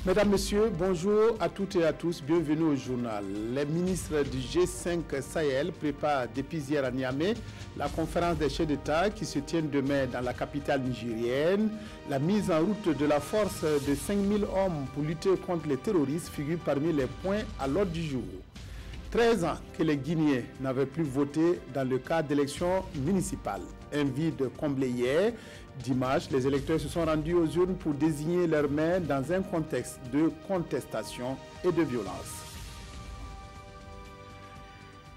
Mesdames, Messieurs, bonjour à toutes et à tous, bienvenue au journal. Les ministres du G5 Sahel préparent depuis hier à Niamey la conférence des chefs d'État qui se tient demain dans la capitale nigérienne. La mise en route de la force de 5000 hommes pour lutter contre les terroristes figure parmi les points à l'ordre du jour. 13 ans que les Guinéens n'avaient plus voté dans le cadre d'élections municipales. Un vide comblé hier. Dimanche, les électeurs se sont rendus aux urnes pour désigner leurs maires dans un contexte de contestation et de violence.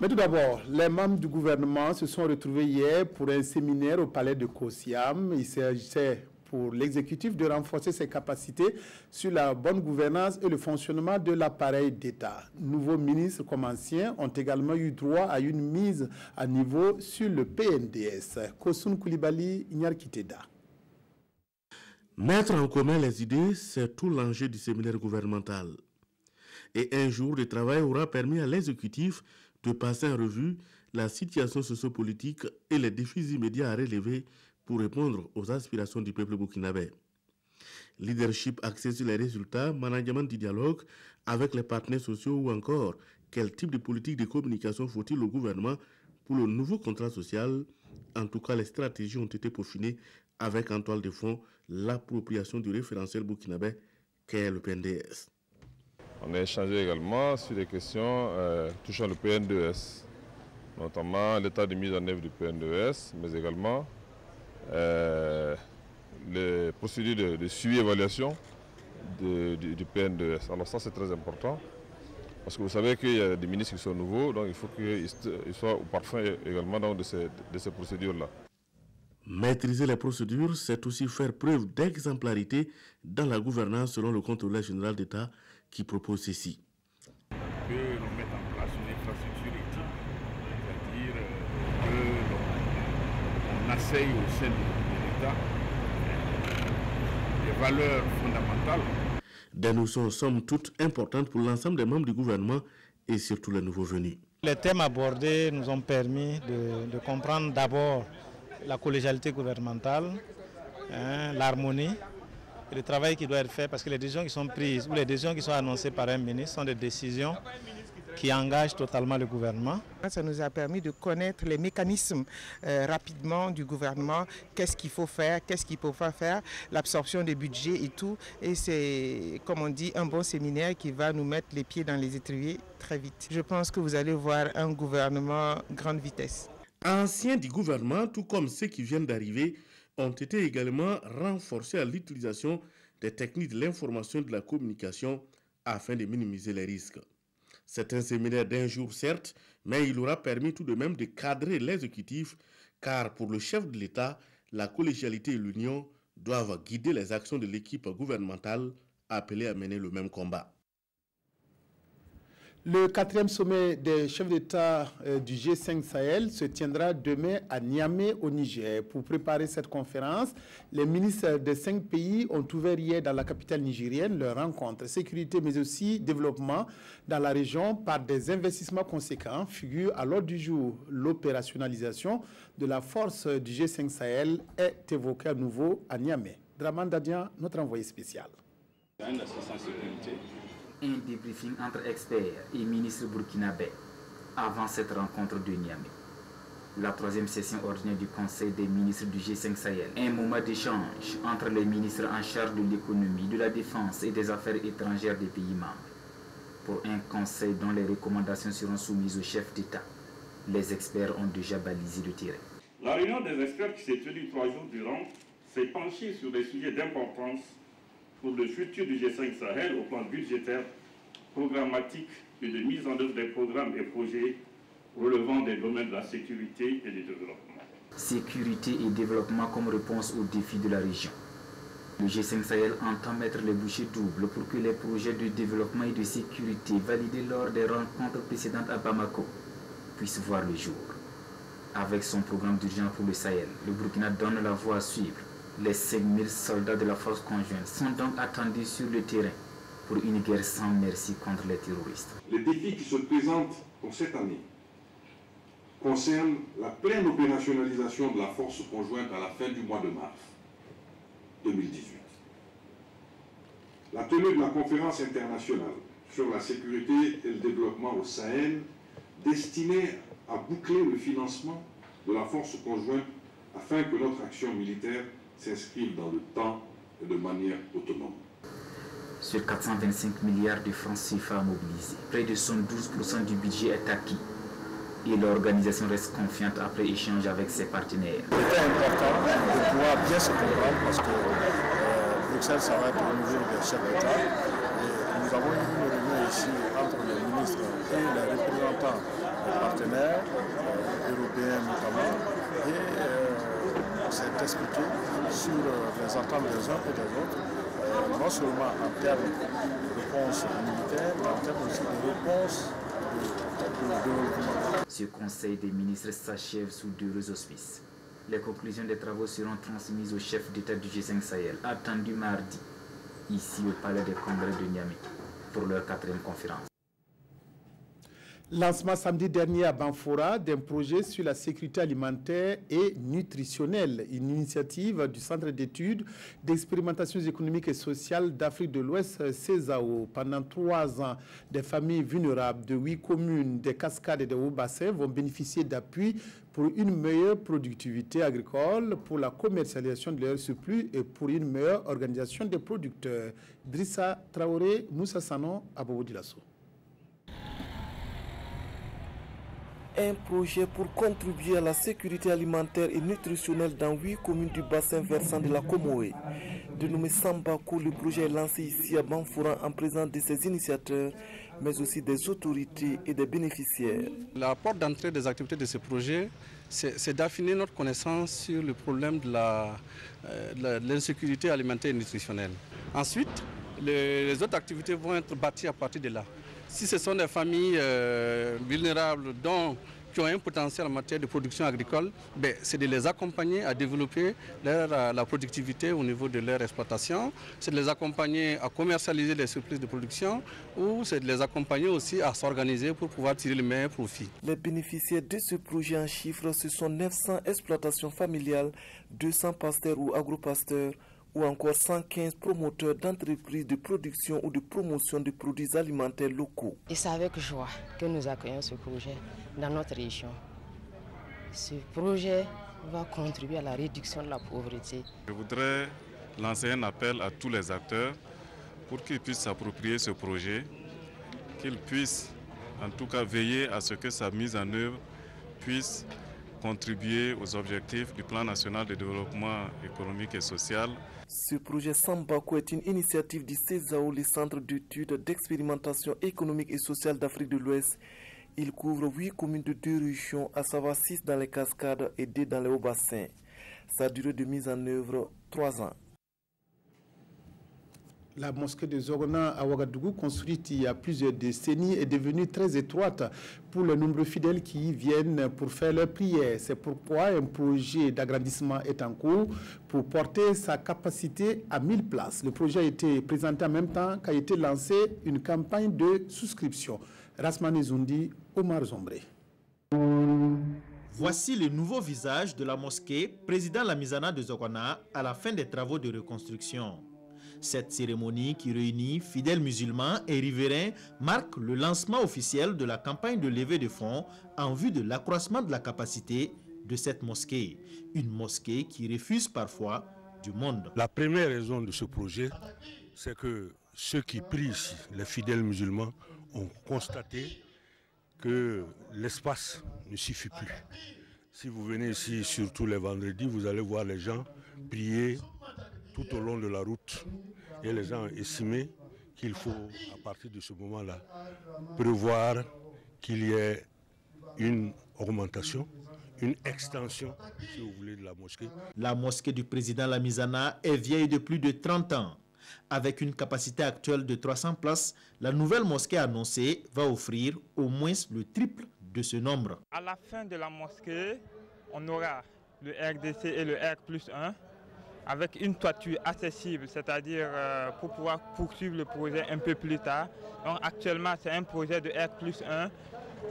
Mais tout d'abord, les membres du gouvernement se sont retrouvés hier pour un séminaire au palais de Kosiam. Il s'agissait pour l'exécutif de renforcer ses capacités sur la bonne gouvernance et le fonctionnement de l'appareil d'État. Nouveaux ministres comme anciens ont également eu droit à une mise à niveau sur le PNDS. Kosun Koulibaly, Ignar Kiteda. Mettre en commun les idées, c'est tout l'enjeu du séminaire gouvernemental. Et un jour de travail aura permis à l'exécutif de passer en revue la situation sociopolitique et les défis immédiats à relever pour répondre aux aspirations du peuple burkinabé. Leadership axé sur les résultats, management du dialogue avec les partenaires sociaux ou encore quel type de politique de communication faut-il au gouvernement pour le nouveau contrat social. En tout cas, les stratégies ont été peaufinées avec en toile de fond l'appropriation du référentiel burkinabé qu'est le PNDS. On a échangé également sur des questions touchant le PNDS, notamment l'état de mise en œuvre du PNDS, mais également les procédures de suivi et évaluation du PNDS. Alors ça c'est très important, parce que vous savez qu'il y a des ministres qui sont nouveaux, donc il faut qu'ils soient au parfum également de ces procédures-là. Maîtriser les procédures, c'est aussi faire preuve d'exemplarité dans la gouvernance selon le contrôleur général d'État qui propose ceci. Que l'on mette en place une infrastructure éthique, c'est-à-dire que l'on asseye au sein de l'État des valeurs fondamentales. Des notions somme toute importantes pour l'ensemble des membres du gouvernement et surtout les nouveaux venus. Les thèmes abordés nous ont permis de comprendre d'abord la collégialité gouvernementale, l'harmonie et le travail qui doit être fait, parce que les décisions qui sont prises ou les décisions qui sont annoncées par un ministre sont des décisions qui engagent totalement le gouvernement. Ça nous a permis de connaître les mécanismes rapidement du gouvernement, qu'est-ce qu'il faut faire, qu'est-ce qu'il ne faut pas faire, l'absorption des budgets et tout. Et c'est, comme on dit, un bon séminaire qui va nous mettre les pieds dans les étriers très vite. Je pense que vous allez voir un gouvernement grande vitesse. Anciens du gouvernement, tout comme ceux qui viennent d'arriver, ont été également renforcés à l'utilisation des techniques de l'information et de la communication afin de minimiser les risques. C'est un séminaire d'un jour certes, mais il aura permis tout de même de cadrer l'exécutif, car pour le chef de l'État, la collégialité et l'union doivent guider les actions de l'équipe gouvernementale appelée à mener le même combat. Le 4e sommet des chefs d'État du G5 Sahel se tiendra demain à Niamey au Niger. Pour préparer cette conférence, les ministres des 5 pays ont ouvert hier dans la capitale nigérienne leur rencontre sécurité mais aussi développement dans la région par des investissements conséquents figure à l'ordre du jour. L'opérationnalisation de la force du G5 Sahel est évoquée à nouveau à Niamey. Draman Dadian, notre envoyé spécial. Un débriefing entre experts et ministres burkinabés avant cette rencontre de Niamey. La 3e session ordinaire du Conseil des ministres du G5 Sahel. Un moment d'échange entre les ministres en charge de l'économie, de la défense et des affaires étrangères des pays membres. Pour un conseil dont les recommandations seront soumises au chef d'État. Les experts ont déjà balisé le terrain. La réunion des experts qui s'est tenue 3 jours durant s'est penchée sur des sujets d'importance pour le futur du G5 Sahel au plan budgétaire, programmatique et de mise en œuvre des programmes et projets relevant des domaines de la sécurité et du développement. Sécurité et développement comme réponse aux défis de la région. Le G5 Sahel entend mettre les bouchées doubles pour que les projets de développement et de sécurité validés lors des rencontres précédentes à Bamako puissent voir le jour. Avec son programme d'urgence pour le Sahel, le Burkina donne la voie à suivre. Les 5000 soldats de la force conjointe sont donc attendus sur le terrain pour une guerre sans merci contre les terroristes. Les défis qui se présentent pour cette année concernent la pleine opérationnalisation de la force conjointe à la fin du mois de mars 2018. la tenue de la conférence internationale sur la sécurité et le développement au Sahel, destinée à boucler le financement de la force conjointe afin que notre action militaire s'inscrive dans le temps et de manière autonome. Sur 425 milliards de francs CFA mobilisés, près de 112% du budget est acquis. Et l'organisation reste confiante après échange avec ses partenaires. C'était important de pouvoir bien se comprendre parce que Bruxelles, ça va être au niveau des chefs d'État. Nous avons eu une réunion ici entre les ministres et les représentants des partenaires, européens notamment, et on s'est expliqué sur les attentes des uns et des autres, non seulement en termes de réponse militaire, mais en termes aussi de réponse de développement. Ce conseil des ministres s'achève sous d'heureux auspices. Les conclusions des travaux seront transmises au chef d'État du G5 Sahel, attendu mardi, ici au Palais des Congrès de Niamey, pour leur 4e conférence. Lancement samedi dernier à Banfora d'un projet sur la sécurité alimentaire et nutritionnelle, une initiative du Centre d'études d'expérimentation économique et sociale d'Afrique de l'Ouest, CESAO. Pendant 3 ans, des familles vulnérables de 8 communes, des cascades et des hauts bassins vont bénéficier d'appui pour une meilleure productivité agricole, pour la commercialisation de leurs surplus et pour une meilleure organisation des producteurs. Drissa Traoré, Moussa Sanon, Abobo Dilasso. Un projet pour contribuer à la sécurité alimentaire et nutritionnelle dans 8 communes du bassin versant de la Comoé. Dénommé Sambako, le projet est lancé ici à Banfora en présence de ses initiateurs, mais aussi des autorités et des bénéficiaires. La porte d'entrée des activités de ce projet, c'est d'affiner notre connaissance sur le problème de l'insécurité alimentaire et nutritionnelle. Ensuite, les autres activités vont être bâties à partir de là. Si ce sont des familles vulnérables qui ont un potentiel en matière de production agricole, c'est de les accompagner à développer la productivité au niveau de leur exploitation, c'est de les accompagner à commercialiser les surplus de production ou c'est de les accompagner aussi à s'organiser pour pouvoir tirer le meilleur profit. Les bénéficiaires de ce projet en chiffres, ce sont 900 exploitations familiales, 200 pasteurs ou agropasteurs, ou encore 115 promoteurs d'entreprises de production ou de promotion de produits alimentaires locaux. Et c'est avec joie que nous accueillons ce projet dans notre région. Ce projet va contribuer à la réduction de la pauvreté. Je voudrais lancer un appel à tous les acteurs pour qu'ils puissent s'approprier ce projet, qu'ils puissent en tout cas veiller à ce que sa mise en œuvre puisse contribuer aux objectifs du Plan national de développement économique et social. Ce projet Sambako est une initiative du CESAO, le Centre d'études d'expérimentation économique et sociale d'Afrique de l'Ouest. Il couvre 8 communes de 2 régions, à savoir 6 dans les cascades et 2 dans les hauts bassins. Sa durée de mise en œuvre, 3 ans. La mosquée de Zogona à Ouagadougou, construite il y a plusieurs décennies, est devenue très étroite pour les nombreux fidèles qui y viennent pour faire leurs prières. C'est pourquoi un projet d'agrandissement est en cours pour porter sa capacité à 1000 places. Le projet a été présenté en même temps qu'a été lancée une campagne de souscription. Rasmane Zoundi, Omar Zombré. Voici le nouveau visage de la mosquée président Lamizana de Zogona à la fin des travaux de reconstruction. Cette cérémonie qui réunit fidèles musulmans et riverains marque le lancement officiel de la campagne de levée de fonds en vue de l'accroissement de la capacité de cette mosquée. Une mosquée qui refuse parfois du monde. La première raison de ce projet, c'est que ceux qui prient ici, les fidèles musulmans, ont constaté que l'espace ne suffit plus. Si vous venez ici, surtout les vendredis, vous allez voir les gens prier tout au long de la route. Et les gens ont estimé qu'il faut, à partir de ce moment-là, prévoir qu'il y ait une augmentation, une extension, si vous voulez, de la mosquée. La mosquée du président Lamizana est vieille de plus de 30 ans. Avec une capacité actuelle de 300 places, la nouvelle mosquée annoncée va offrir au moins le triple de ce nombre. À la fin de la mosquée, on aura le RDC et le R+1 avec une toiture accessible, c'est-à-dire pour pouvoir poursuivre le projet un peu plus tard. Donc actuellement, c'est un projet de R+1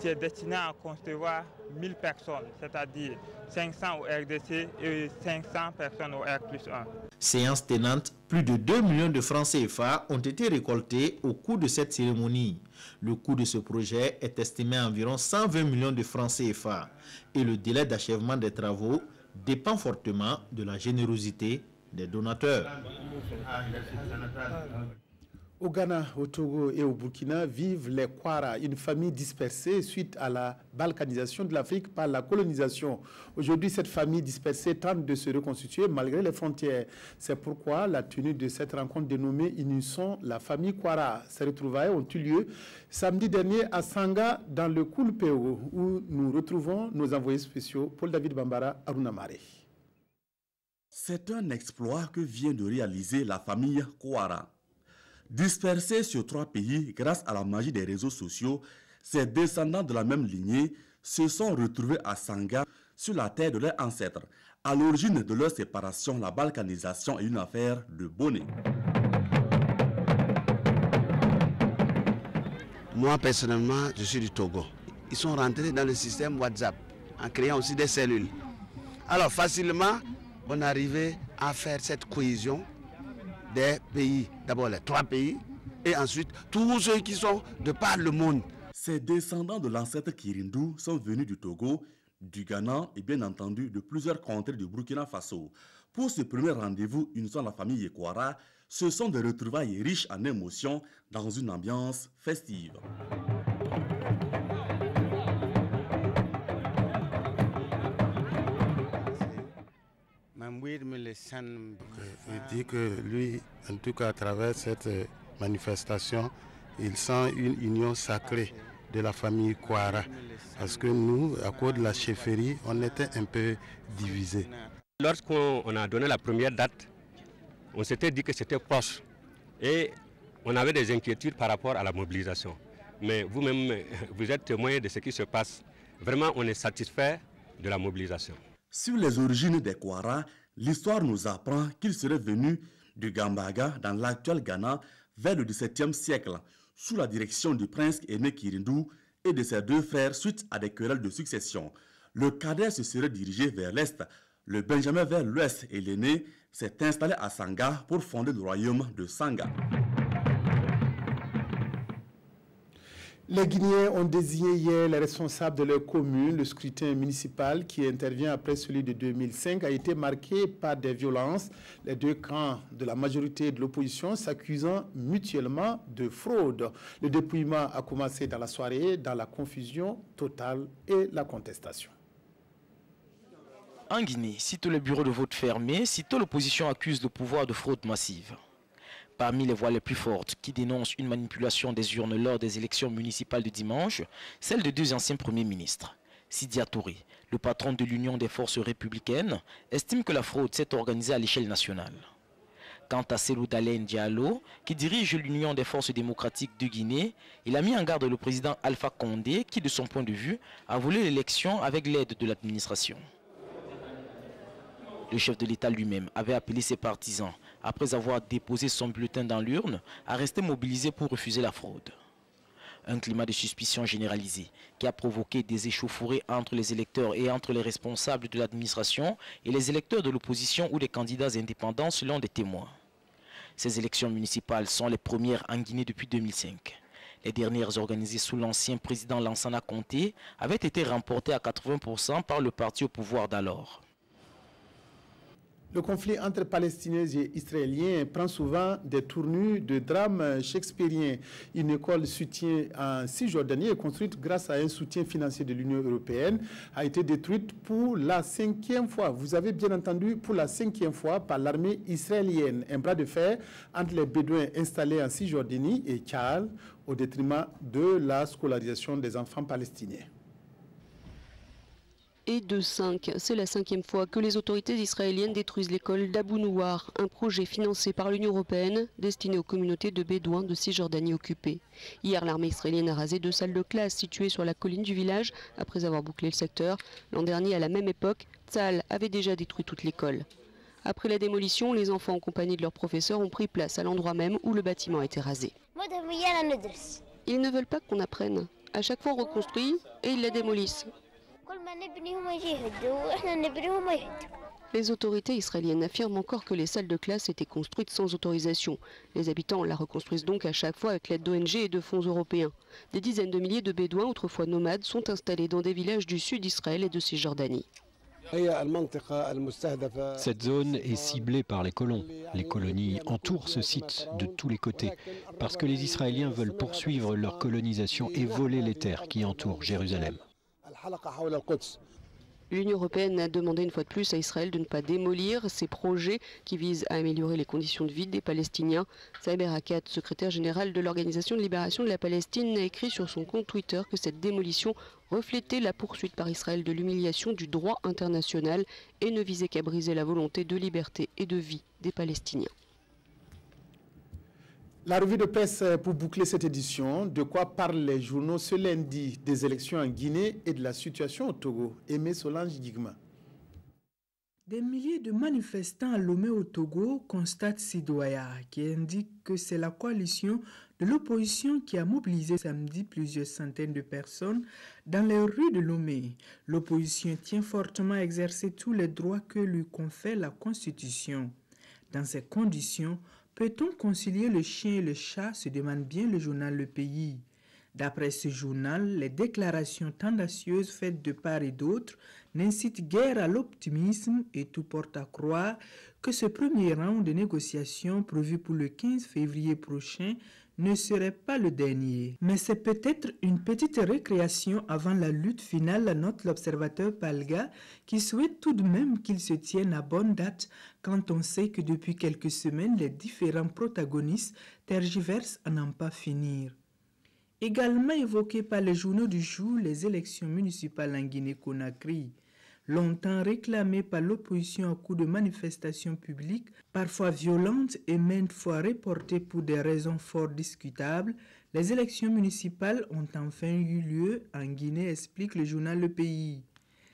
qui est destiné à concevoir 1000 personnes, c'est-à-dire 500 au RDC et 500 personnes au R+1. Séance tenante, plus de 2 millions de francs CFA ont été récoltés au cours de cette cérémonie. Le coût de ce projet est estimé à environ 120 millions de francs CFA et le délai d'achèvement des travaux dépend fortement de la générosité des donateurs. Au Ghana, au Togo et au Burkina vivent les Kwara, une famille dispersée suite à la balkanisation de l'Afrique par la colonisation. Aujourd'hui, cette famille dispersée tente de se reconstituer malgré les frontières. C'est pourquoi la tenue de cette rencontre dénommée Unissons la famille Kwara. Ces retrouvailles ont eu lieu samedi dernier à Sanga, dans le Koulpeo, où nous retrouvons nos envoyés spéciaux Paul-David Bambara, Aruna Mare. C'est un exploit que vient de réaliser la famille Kwara. Dispersés sur 3 pays grâce à la magie des réseaux sociaux, ces descendants de la même lignée se sont retrouvés à Sanga, sur la terre de leurs ancêtres. À l'origine de leur séparation, la balkanisation est une affaire de bonnet. Moi, personnellement, je suis du Togo. Ils sont rentrés dans le système WhatsApp en créant aussi des cellules. Alors, facilement, on arrivait à faire cette cohésion des pays, d'abord les 3 pays, et ensuite tous ceux qui sont de par le monde. Ces descendants de l'ancêtre Kirindu sont venus du Togo, du Ghana et bien entendu de plusieurs contrées du Burkina Faso. Pour ce premier rendez-vous unissant la famille Yekwara, ce sont des retrouvailles riches en émotions dans une ambiance festive. Il dit que lui, en tout cas à travers cette manifestation, il sent une union sacrée de la famille Kwara. Parce que nous, à cause de la chefferie, on était un peu divisés. Lorsqu'on a donné la première date, on s'était dit que c'était proche. Et on avait des inquiétudes par rapport à la mobilisation. Mais vous-même, vous êtes témoin de ce qui se passe. Vraiment, on est satisfait de la mobilisation. Sur les origines des Kwara, l'histoire nous apprend qu'ils seraient venus du Gambaga, dans l'actuel Ghana, vers le XVIIe siècle, sous la direction du prince aîné Kirindu et de ses 2 frères suite à des querelles de succession. Le cadet se serait dirigé vers l'est, le benjamin vers l'ouest et l'aîné s'est installé à Sanga pour fonder le royaume de Sanga. Les Guinéens ont désigné hier les responsables de leur commune. Le scrutin municipal qui intervient après celui de 2005 a été marqué par des violences. Les 2 camps de la majorité et de l'opposition s'accusant mutuellement de fraude. Le dépouillement a commencé dans la soirée, dans la confusion totale et la contestation. En Guinée, sitôt le bureau de vote fermé, sitôt l'opposition accuse le pouvoir de fraude massive. Parmi les voix les plus fortes qui dénoncent une manipulation des urnes lors des élections municipales de dimanche, celle de 2 anciens premiers ministres. Sidia Touré, le patron de l'Union des forces républicaines, estime que la fraude s'est organisée à l'échelle nationale. Quant à Selou Dalein Diallo, qui dirige l'Union des forces démocratiques de Guinée, il a mis en garde le président Alpha Condé, qui de son point de vue a volé l'élection avec l'aide de l'administration. Le chef de l'État lui-même avait appelé ses partisans, après avoir déposé son bulletin dans l'urne, à rester mobilisés pour refuser la fraude. Un climat de suspicion généralisé qui a provoqué des échauffourées entre les électeurs et entre les responsables de l'administration et les électeurs de l'opposition ou des candidats indépendants selon des témoins. Ces élections municipales sont les premières en Guinée depuis 2005. Les dernières organisées sous l'ancien président Lansana Conté avaient été remportées à 80% par le parti au pouvoir d'alors. Le conflit entre Palestiniens et Israéliens prend souvent des tournures de drames shakespeariens. Une école soutien en Cisjordanie, construite grâce à un soutien financier de l'Union européenne, a été détruite pour la 5e fois. Vous avez bien entendu, pour la 5e fois par l'armée israélienne. Un bras de fer entre les Bédouins installés en Cisjordanie et Tchal, au détriment de la scolarisation des enfants palestiniens. Et de 5. C'est la 5e fois que les autorités israéliennes détruisent l'école d'Abou Nouar, un projet financé par l'Union européenne destiné aux communautés de Bédouins de Cisjordanie occupée. Hier, l'armée israélienne a rasé 2 salles de classe situées sur la colline du village après avoir bouclé le secteur. L'an dernier, à la même époque, Tzahal avait déjà détruit toute l'école. Après la démolition, les enfants en compagnie de leurs professeurs ont pris place à l'endroit même où le bâtiment a été rasé. Ils ne veulent pas qu'on apprenne. À chaque fois on reconstruit et ils la démolissent. Les autorités israéliennes affirment encore que les salles de classe étaient construites sans autorisation. Les habitants la reconstruisent donc à chaque fois avec l'aide d'ONG et de fonds européens. Des dizaines de milliers de Bédouins, autrefois nomades, sont installés dans des villages du sud d'Israël et de Cisjordanie. Cette zone est ciblée par les colons. Les colonies entourent ce site de tous les côtés parce que les Israéliens veulent poursuivre leur colonisation et voler les terres qui entourent Jérusalem. L'Union européenne a demandé une fois de plus à Israël de ne pas démolir ces projets qui visent à améliorer les conditions de vie des Palestiniens. Saeb Erekat, secrétaire général de l'Organisation de libération de la Palestine, a écrit sur son compte Twitter que cette démolition reflétait la poursuite par Israël de l'humiliation du droit international et ne visait qu'à briser la volonté de liberté et de vie des Palestiniens. La revue de presse pour boucler cette édition. De quoi parlent les journaux ce lundi? Des élections en Guinée et de la situation au Togo. Aimé Solange Digma. Des milliers de manifestants à Lomé au Togo constatent Sidoya, qui indique que c'est la coalition de l'opposition qui a mobilisé samedi plusieurs centaines de personnes dans les rues de Lomé. L'opposition tient fortement à exercer tous les droits que lui confère la Constitution. Dans ces conditions, peut-on concilier le chien et le chat, se demande bien le journal Le Pays. D'après ce journal, les déclarations tendancieuses faites de part et d'autre n'incitent guère à l'optimisme et tout porte à croire que ce premier round de négociations prévu pour le 15 février prochain ne serait pas le dernier. Mais c'est peut-être une petite récréation avant la lutte finale, note l'observateur Palga, qui souhaite tout de même qu'il se tienne à bonne date quand on sait que depuis quelques semaines, les différents protagonistes tergiversent à n'en pas finir. Également évoquées par les journaux du jour, les élections municipales en Guinée-Conakry. Longtemps réclamées par l'opposition à coups de manifestations publiques, parfois violentes et maintes fois reportées pour des raisons fort discutables, les élections municipales ont enfin eu lieu en Guinée, explique le journal Le Pays.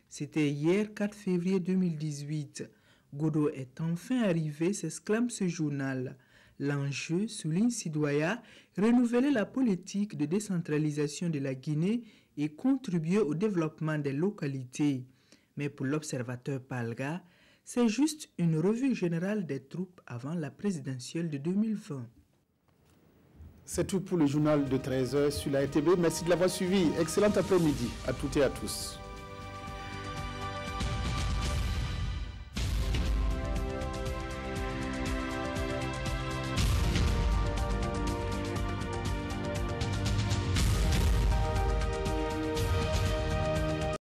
C'était hier 4 février 2018. Godot est enfin arrivé, s'exclame ce journal. L'enjeu, souligne Sidoya, renouveler la politique de décentralisation de la Guinée et contribuer au développement des localités. Mais pour l'observateur Palga, c'est juste une revue générale des troupes avant la présidentielle de 2020. C'est tout pour le journal de 13h sur la RTB. Merci de l'avoir suivi. Excellent après-midi à toutes et à tous.